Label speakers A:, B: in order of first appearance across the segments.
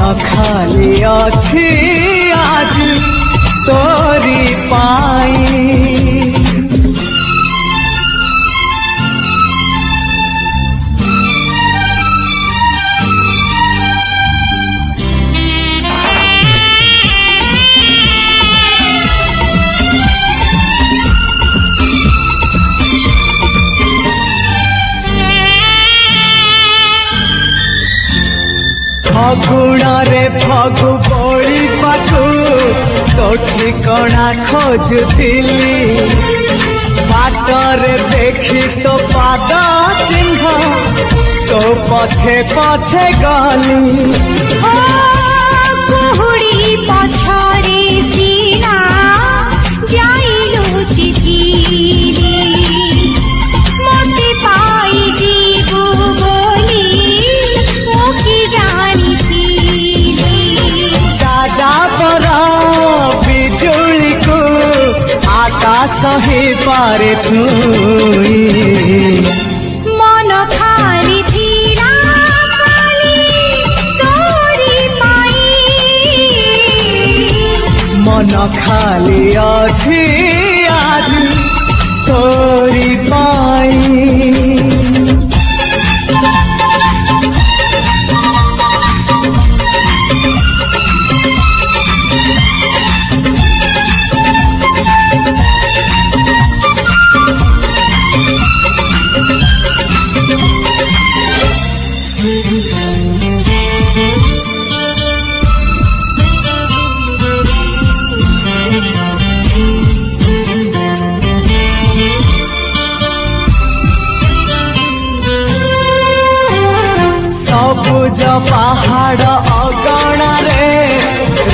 A: खाली अछि आज तोरी पाई। फगुणरे फगु बड़ी पाखु तो ठिकଣା खोजुथिली बाटरे देखी तो पाद चिन्ह तो पछे पछे गली।
B: कुहुड़ी पछरे सीना जाइलु चिथिली मते पाई जीवु बोली मोकी जानी थी।
A: जा पर बिजुली को आकाश ही पारे छुई
B: मन खाली थीरा खाली तोरी पाई।
A: मन खाली अछि आज तोरी पाई। सबुज पहाड़ अगणारे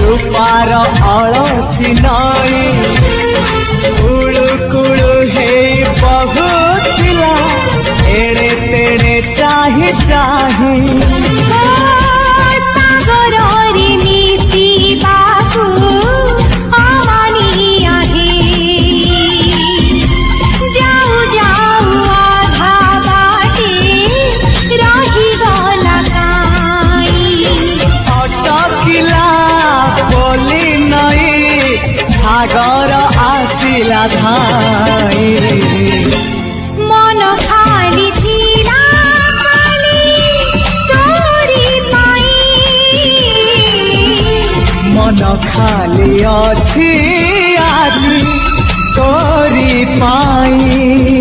A: रूपार अलसी नई कुळु कुळु हे बहुथिला एड़े तेड़े चाही चाही।
B: सागररे मिसिबाकु अमानी आहे जाऊ जाऊ आधा बाटे रही गला काई।
A: अटकिला बोली नई सागर आसिला धाई।
B: मन खाली थीरा खाली तोरी पाई।
A: मन खाली अछि आज तोरी पाई।